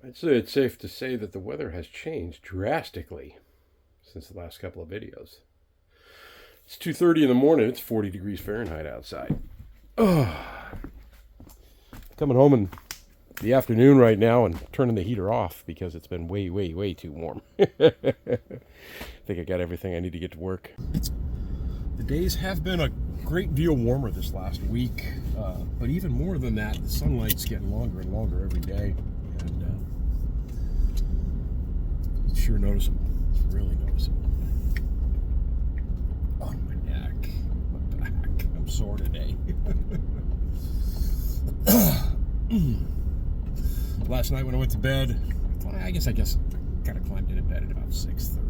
I'd say it's safe to say that the weather has changed drastically since the last couple of videos. It's 2:30 in the morning. It's 40 degrees Fahrenheit outside. Oh, coming home in the afternoon right now and turning the heater off because it's been way, way, way too warm. I think I got everything I need to get to work. The days have been a great deal warmer this last week, but even more than that, the sunlight's getting longer and longer every day, and it's sure noticeable. It's really noticeable. Oh, my neck, my back. I'm sore today. Last night when I went to bed, I guess I kind of climbed into bed at about 6:30.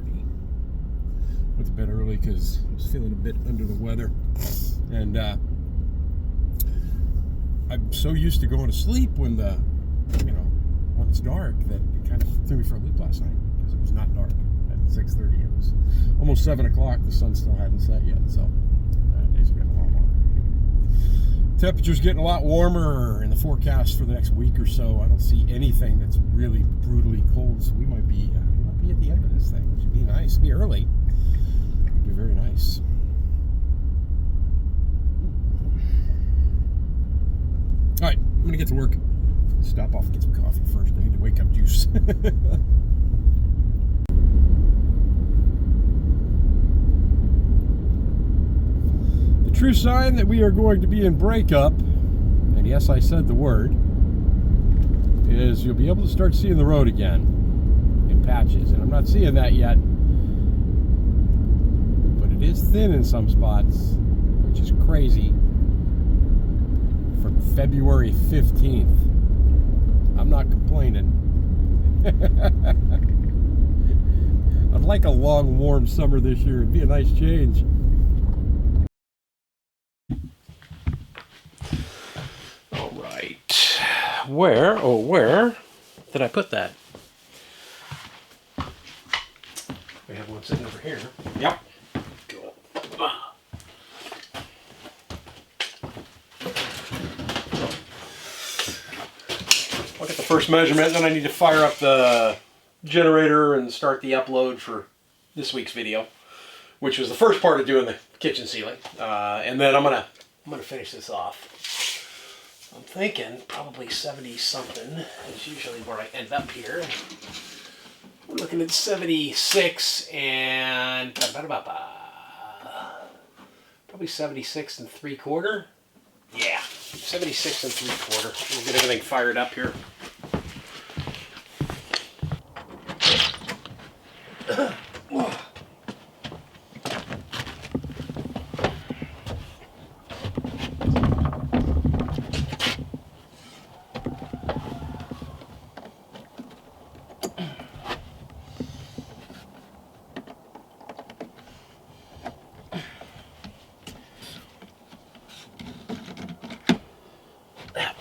Went to bed early because I was feeling a bit under the weather, and I'm so used to going to sleep when when it's dark that it kind of threw me for a loop last night because it was not dark at 6:30. It was almost 7 o'clock. The sun still hadn't set yet, so days are getting a lot longer. Temperature's getting a lot warmer in the forecast for the next week or so. I don't see anything that's really brutally cold, so we might be at the end of this thing, which would be nice. It'd be early. It'd be very nice. All right, I'm gonna get to work. Stop off and get some coffee first. I need to wake up juice. The true sign that we are going to be in breakup, and yes, I said the word, is you'll be able to start seeing the road again in patches, and I'm not seeing that yet, but it is thin in some spots, which is crazy. From February 15th, I'm not complaining. I'd like a long, warm summer this year. It'd be a nice change. All right. Where did I put that? We have one sitting over here. Yep. Cool. I'll get the first measurement, then I need to fire up the generator and start the upload for this week's video, which was the first part of doing the kitchen ceiling. And then I'm gonna finish this off. I'm thinking probably 70 something is usually where I end up here. We're looking at 76 and probably 76 and 3/4. Yeah, 76 and 3/4. We'll get everything fired up here.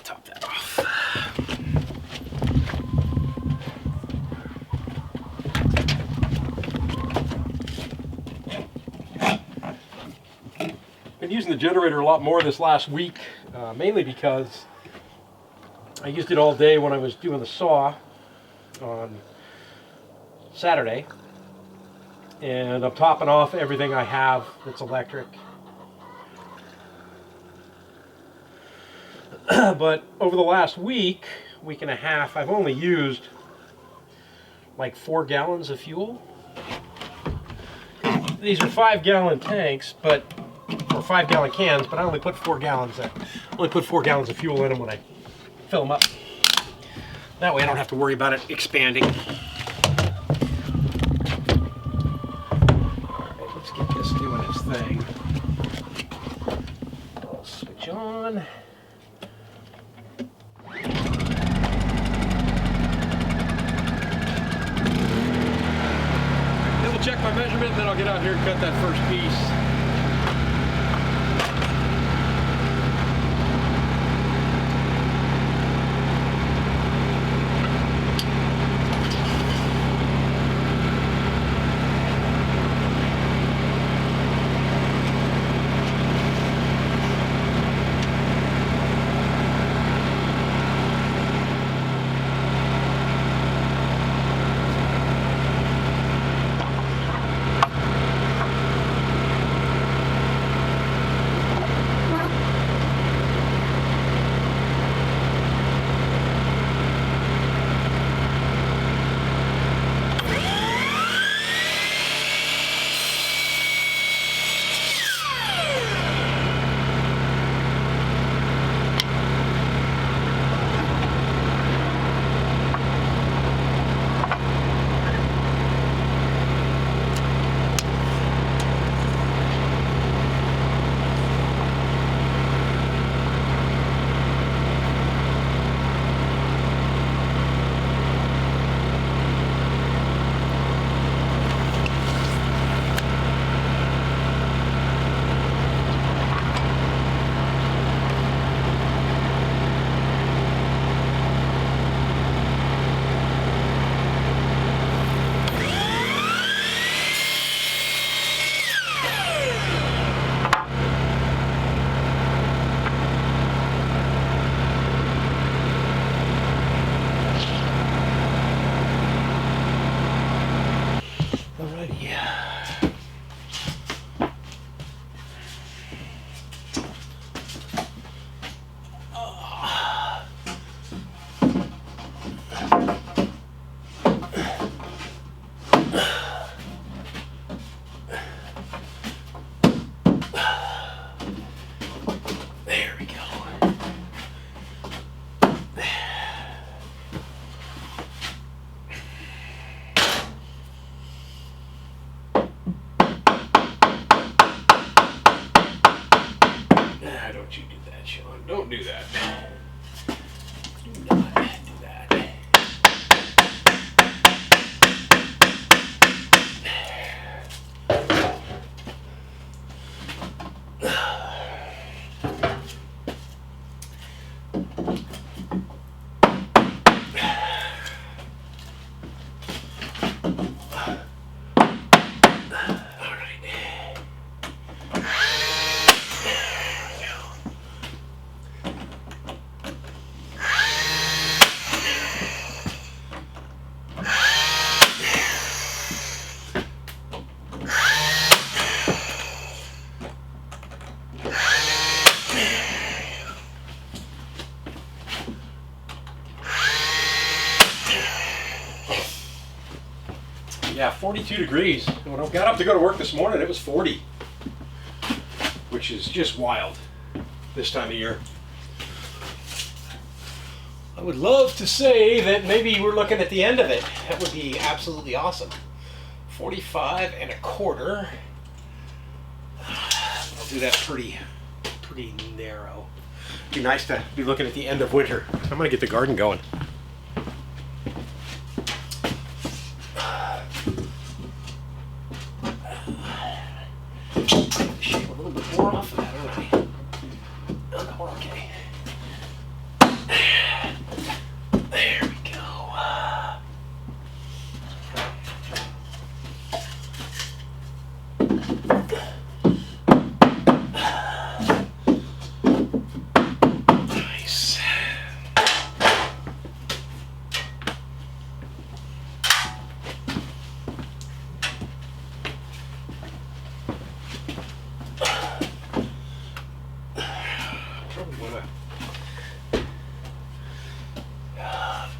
Top that off. Been using the generator a lot more this last week, mainly because I used it all day when I was doing the saw on Saturday, and I'm topping off everything I have that's electric. But over the last week and a half, I've only used like 4 gallons of fuel. These are 5-gallon tanks, or 5-gallon cans, but I only put 4 gallons in. I only put 4 gallons of fuel in them when I fill them up. That way I don't have to worry about it expanding. All right, let's get this doing its thing. I'll switch on. Check my measurement, and then I'll get out here and cut that first piece. Yeah, 42 degrees. When I got up to go to work this morning, it was 40, which is just wild this time of year. I would love to say that maybe we're looking at the end of it. That would be absolutely awesome. 45 and a quarter. I'll do that pretty narrow. It'd be nice to be looking at the end of winter. I'm gonna get the garden going. Shave a little bit more off of that, aren't I? Oh, no, we're okay. There we go. Nice. Probably want to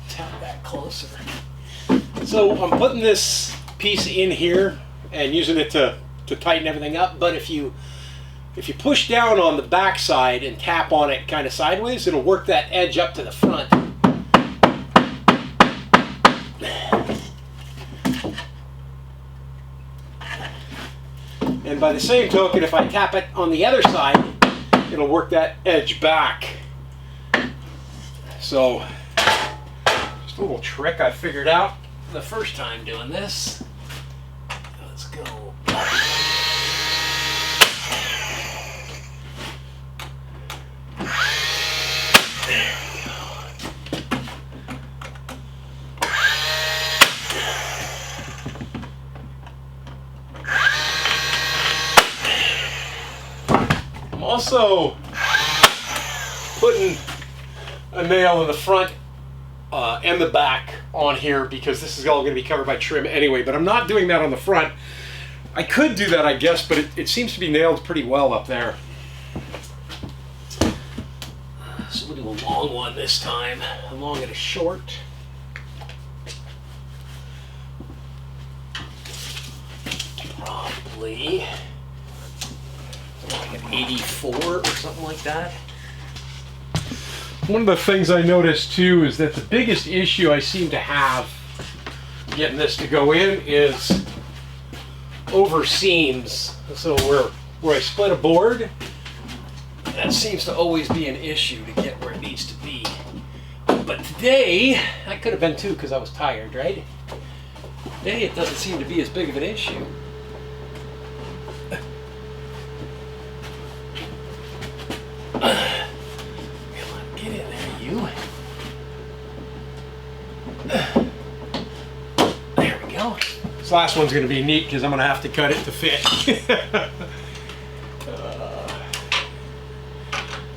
tap that closer. So I'm putting this piece in here and using it to tighten everything up, but if you push down on the back side and tap on it kind of sideways, it'll work that edge up to the front. And by the same token, if I tap it on the other side, it'll work that edge back. So, just a little trick I figured out the first time doing this. Let's go. There we go. I'm also putting a nail in the front and the back on here because this is all going to be covered by trim anyway, but I'm not doing that on the front. I could do that, I guess, but it seems to be nailed pretty well up there. So we'll do a long one this time, a long and a short. Probably like an 84 or something like that. One of the things I noticed too is that the biggest issue I seem to have getting this to go in is over seams. So where I split a board, that seems to always be an issue to get where it needs to be. But today, that could have been too because I was tired, right? Today it doesn't seem to be as big of an issue. Get in there, you. There we go. This last one's going to be neat because I'm going to have to cut it to fit.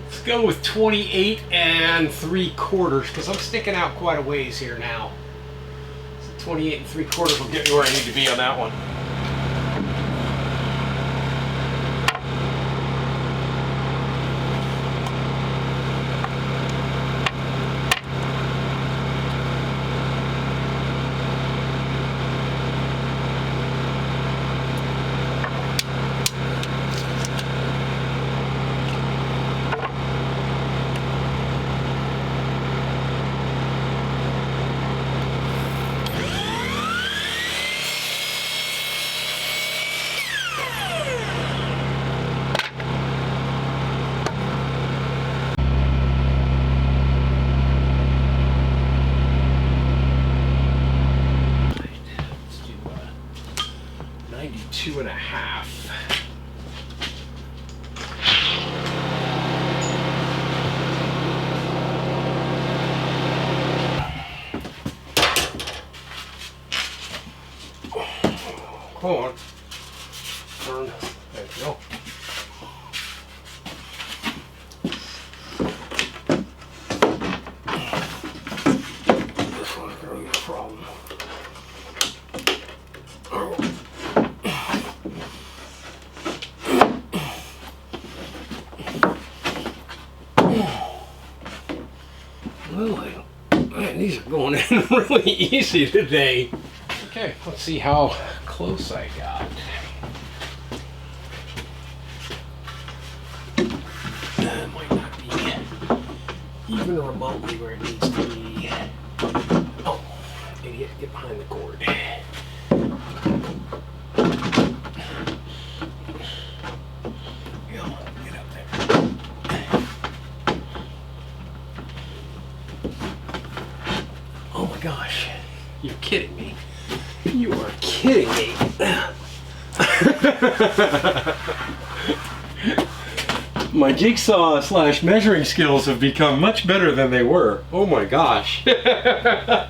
Let's go with 28 3/4 because I'm sticking out quite a ways here now. So 28 3/4 will get me where I need to be on that one. Two and a half. Hold on. Turn. There you go. This one's gonna be a problem. Well, man, these are going in really easy today. Okay, let's see how close I got. That might not be even remotely where it needs to be. Oh, idiot, get behind the cord. Get up there. Oh my gosh, you're kidding me. You are kidding me. My jigsaw / measuring skills have become much better than they were. Oh my gosh. I'm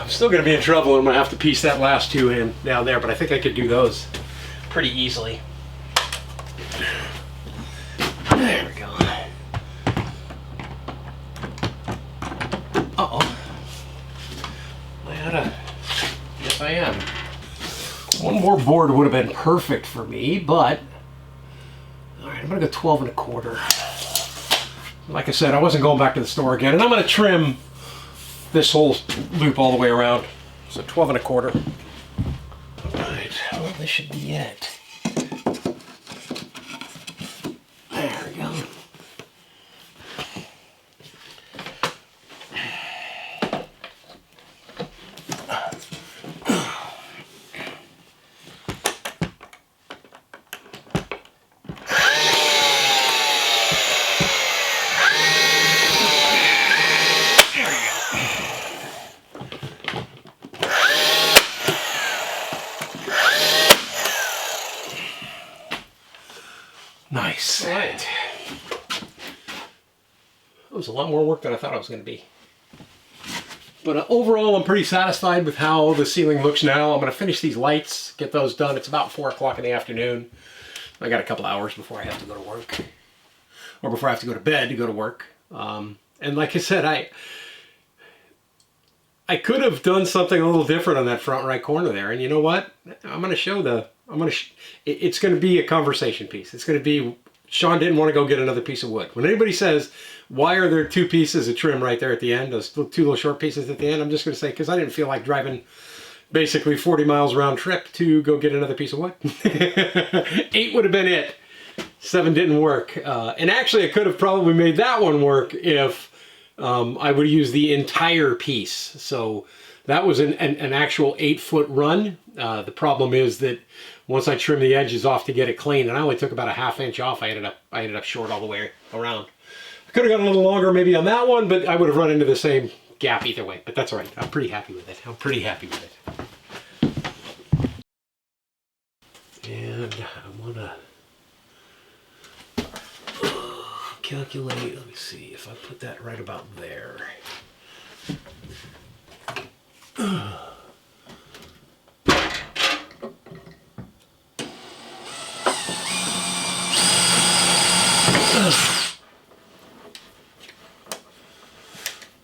still going to be in trouble. I'm going to have to piece that last two in down there, but I think I could do those pretty easily. There we go. Uh-oh. Yes, I am. One more board would have been perfect for me, but all right, I'm gonna go 12 1/4. Like I said, I wasn't going back to the store again, and I'm gonna trim this whole loop all the way around. So 12 1/4. All right, well, this should be it. There we go. Nice. All right. That was a lot more work than I thought it was going to be. But overall, I'm pretty satisfied with how the ceiling looks now. I'm going to finish these lights, get those done. It's about 4 o'clock in the afternoon. I got a couple hours before I have to go to work. Or before I have to go to bed to go to work. And like I said, I could have done something a little different on that front right corner there. And you know what? I'm going to show it's going to be a conversation piece. It's going to be, Sean didn't want to go get another piece of wood. When anybody says, why are there 2 pieces of trim right there at the end, those 2 little short pieces at the end, I'm just going to say, because I didn't feel like driving basically 40 miles round trip to go get another piece of wood. 8 would have been it. 7 didn't work. And actually, I could have probably made that one work if I would use the entire piece. So that was an actual 8-foot run. The problem is that once I trimmed the edges off to get it clean, and I only took about a 1/2 inch off, I ended up short all the way around. I could have gone a little longer maybe on that one, but I would have run into the same gap either way. But that's all right. I'm pretty happy with it. I'm pretty happy with it. And I want to calculate. Let me see if I put that right about there.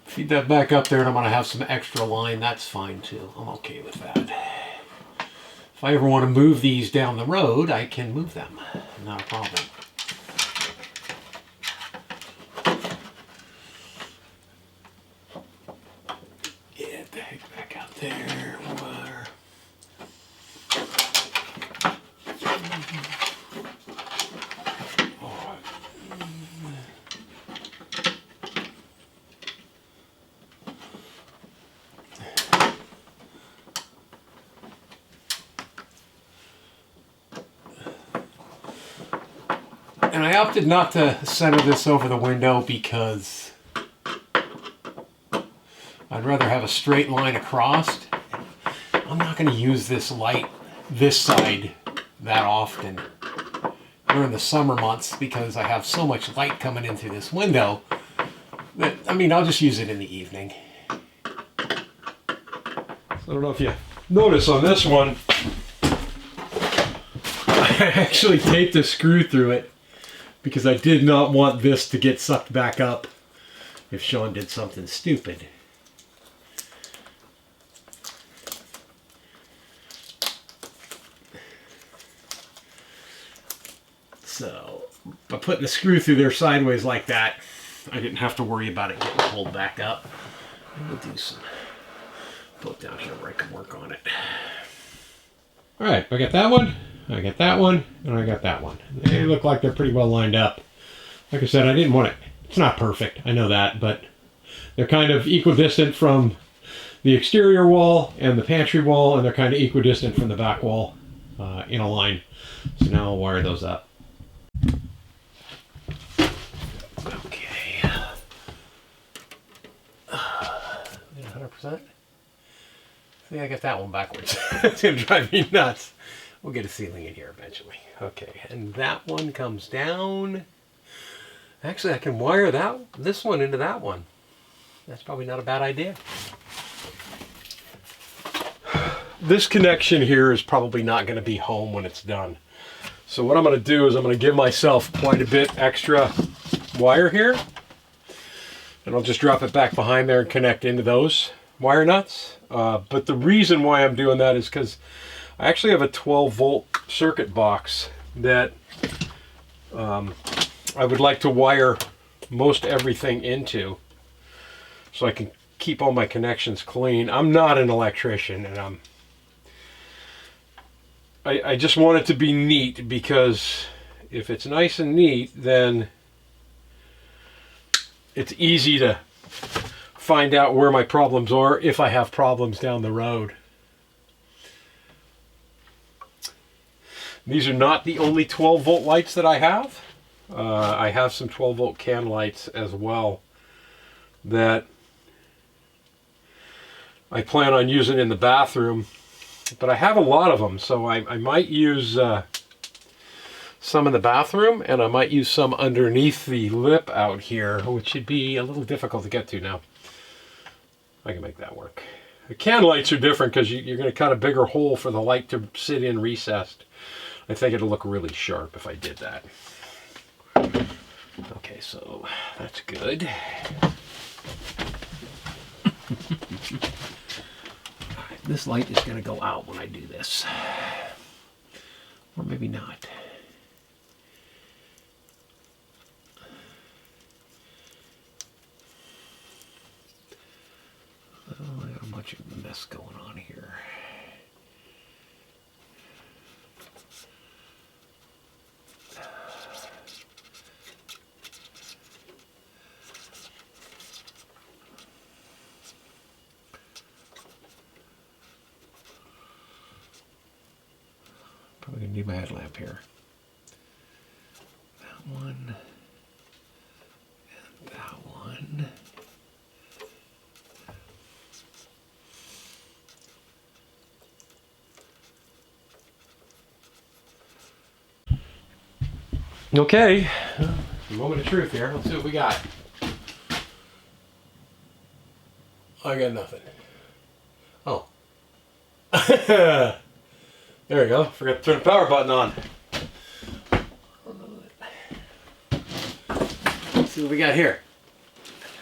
Feed that back up there, and I'm going to have some extra line. That's fine too. I'm okay with that. If I ever want to move these down the road, I can move them. Not a problem. Get the heck back out there. Wire. And I opted not to center this over the window because I'd rather have a straight line across. I'm not going to use this light this side that often during the summer months because I have so much light coming in through this window that, I mean, I'll just use it in the evening. I don't know if you notice on this one, I actually taped a screw through it because I did not want this to get sucked back up if Sean did something stupid. So, by putting the screw through there sideways like that, I didn't have to worry about it getting pulled back up. And we'll do some Put it down here where I can work on it. All right, I got that one, I got that one, and I got that one. They look like they're pretty well lined up. Like I said, I didn't want it. It's not perfect, I know that, but they're kind of equidistant from the exterior wall and the pantry wall, and they're kind of equidistant from the back wall in a line. So now I'll wire those up. Okay. 100%. I think I got that one backwards. It's going to drive me nuts. We'll get a ceiling in here eventually. Okay, and that one comes down. Actually, I can wire this one into that one. That's probably not a bad idea. This connection here is probably not going to be home when it's done. So what I'm going to do is I'm going to give myself quite a bit extra wire here. And I'll just drop it back behind there and connect into those wire nuts. But the reason why I'm doing that is because I actually have a 12-volt circuit box that I would like to wire most everything into so I can keep all my connections clean. I'm not an electrician, and I just want it to be neat, because if it's nice and neat, then it's easy to find out where my problems are if I have problems down the road. These are not the only 12-volt lights that I have. I have some 12-volt can lights as well that I plan on using in the bathroom, but I have a lot of them, so I might use some in the bathroom, and I might use some underneath the lip out here, which should be a little difficult to get to now. I can make that work. The can lights are different because you're going to cut a bigger hole for the light to sit in recessed. I think it'll look really sharp if I did that. Okay, so that's good. This light is going to go out when I do this. Or maybe not. Oh, I got a bunch of mess going on here. Probably gonna need my headlamp here. That one and that one. Okay, moment of truth here. Let's see what we got. I got nothing. Oh. There we go. Forgot to turn the power button on. Let's see what we got here.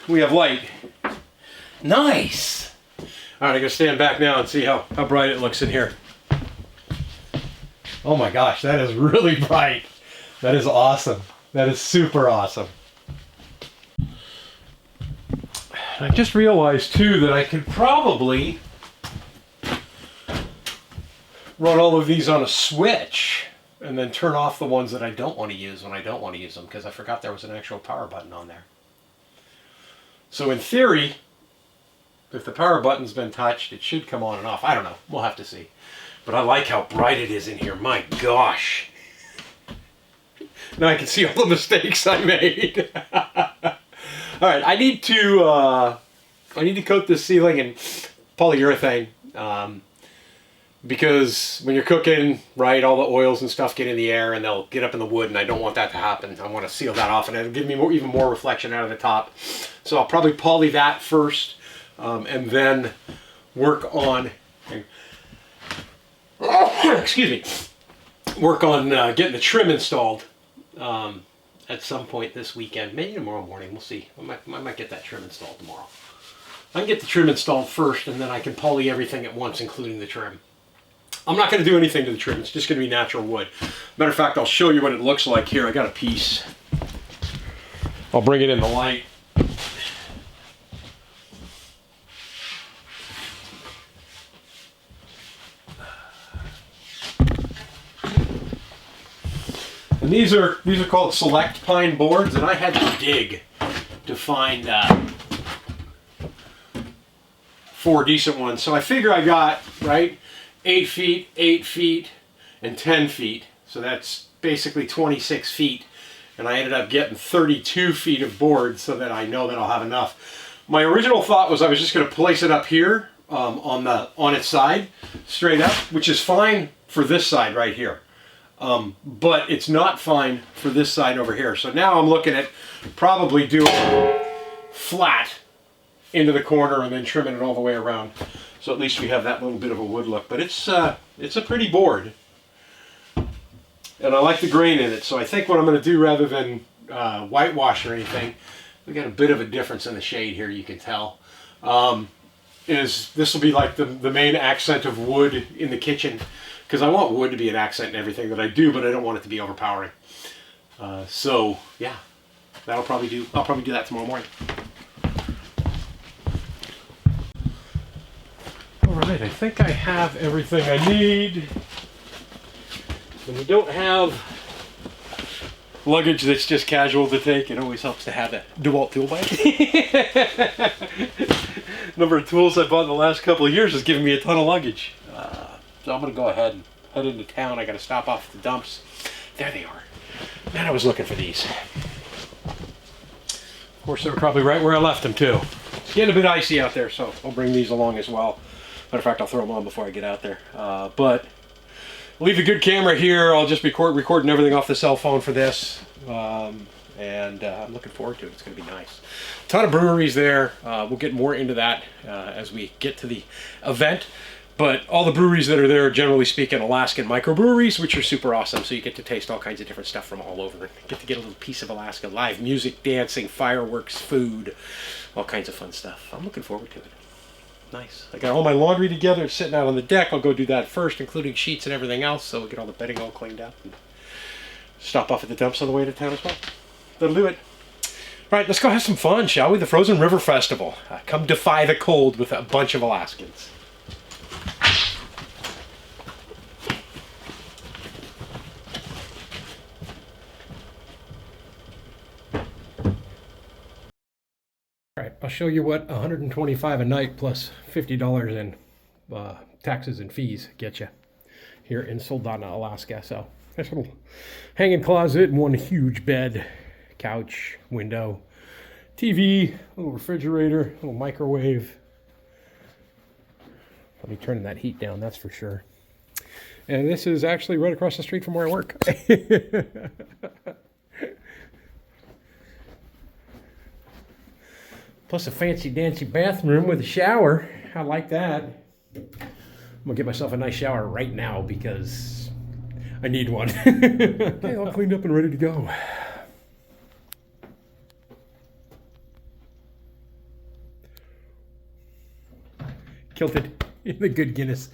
We have light. Nice! Alright, I'm going to stand back now and see how bright it looks in here. Oh my gosh, that is really bright. That is awesome. That is super awesome. I just realized too that I could probably run all of these on a switch and then turn off the ones that I don't want to use when I don't want to use them, because I forgot there was an actual power button on there. So in theory, if the power button's been touched, it should come on and off. I don't know. We'll have to see. But I like how bright it is in here. My gosh. Now I can see all the mistakes I made. All right, I need to coat this ceiling in polyurethane, because when you're cooking, right, all the oils and stuff get in the air and they'll get up in the wood, and I don't want that to happen. I want to seal that off, and it'll give me even more reflection out of the top. So I'll probably poly that first, and then work on, excuse me, work on getting the trim installed. At some point this weekend, maybe tomorrow morning, we'll see. I might get that trim installed tomorrow. I can get the trim installed first, and then I can poly everything at once, including the trim. I'm not going to do anything to the trim. It's just going to be natural wood. Matter of fact, I'll show you what it looks like here. I got a piece. I'll bring it in the light. And these are called select pine boards, and I had to dig to find 4 decent ones. So I figure I got, right, 8 feet, 8 feet, and 10 feet. So that's basically 26 feet. And I ended up getting 32 feet of board so that I know that I'll have enough. My original thought was I was just going to place it up here on its side, straight up, which is fine for this side right here. But it's not fine for this side over here. So now I'm looking at probably doing flat into the corner and then trimming it all the way around. So at least we have that little bit of a wood look. But it's a pretty board. And I like the grain in it. So I think what I'm going to do, rather than whitewash or anything, we got a bit of a difference in the shade here, you can tell. Is this will be like the main accent of wood in the kitchen. Because I want wood to be an accent in everything that I do, but I don't want it to be overpowering. So yeah, I'll probably do that tomorrow morning. All right, I think I have everything I need. When you don't have luggage that's just casual to take, it always helps to have a DeWalt tool bag. Number of tools I bought in the last couple of years has given me a ton of luggage. So I'm going to go ahead and head into town. I got to stop off at the dumps. There they are. Man, I was looking for these. Of course, they were probably right where I left them, too. It's getting a bit icy out there, so I'll bring these along as well. Matter of fact, I'll throw them on before I get out there. But I'll leave a good camera here. I'll just be recording everything off the cell phone for this. And I'm looking forward to it. It's going to be nice. A ton of breweries there. We'll get more into that as we get to the event. But all the breweries that are there, generally speaking, Alaskan microbreweries, which are super awesome. So you get to taste all kinds of different stuff from all over. Get to get a little piece of Alaska. Live music, dancing, fireworks, food, all kinds of fun stuff. I'm looking forward to it. Nice. I got all my laundry together. It's sitting out on the deck. I'll go do that first, including sheets and everything else. So we'll get all the bedding all cleaned up. And stop off at the dumps on the way to town as well. That'll do it. All right, let's go have some fun, shall we? The Frozen River Festival. Come defy the cold with a bunch of Alaskans. All right, I'll show you what $125 a night plus $50 in taxes and fees get you here in Soldotna, Alaska. So nice little hanging closet and one huge bed, couch, window, TV, little refrigerator, little microwave. I'll be turning that heat down, that's for sure. And this is actually right across the street from where I work. Plus a fancy dancy bathroom with a shower. I like that. I'm gonna get myself a nice shower right now because I need one. Okay, all cleaned up and ready to go. Kilted in the good Guinness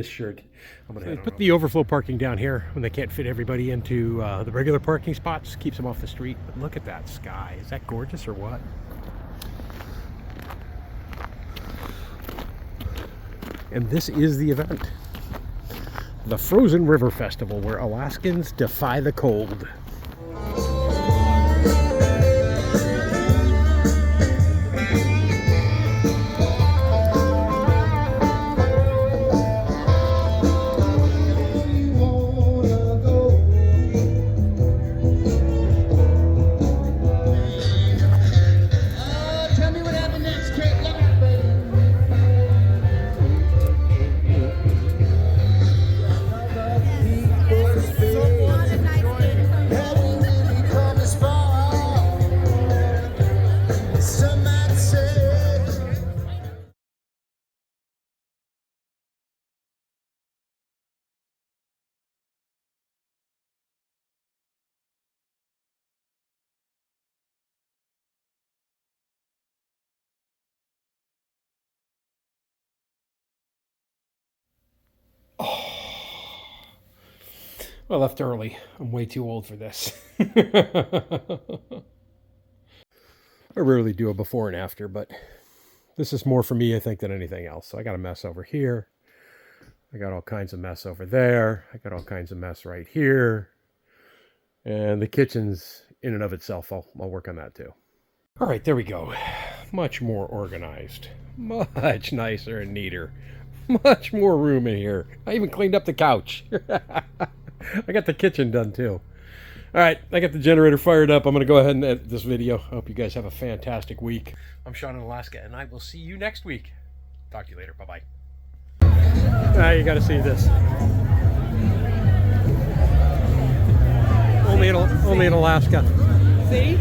shirt. I'm gonna put the overflow parking down here when they can't fit everybody into the regular parking spots. Keeps them off the street. But look at that sky. Is that gorgeous or what? And this is the event. The Frozen River Festival, where Alaskans defy the cold. I left early. I'm way too old for this. I rarely do a before and after, but this is more for me, I think, than anything else. So I got a mess over here. I got all kinds of mess over there. I got all kinds of mess right here. And the kitchen's in and of itself, I'll work on that too. All right, there we go. Much more organized, much nicer and neater, much more room in here. I even cleaned up the couch. I got the kitchen done too. All right, I got the generator fired up. I'm going to go ahead and edit this video. I hope you guys have a fantastic week. I'm Sean in Alaska, and I will see you next week. Talk to you later. Bye-bye. You got to see this. Only in Alaska. See?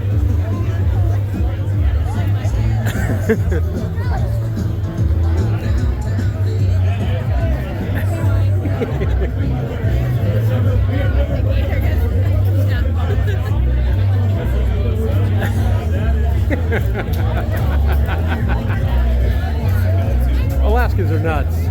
Alaskans are nuts.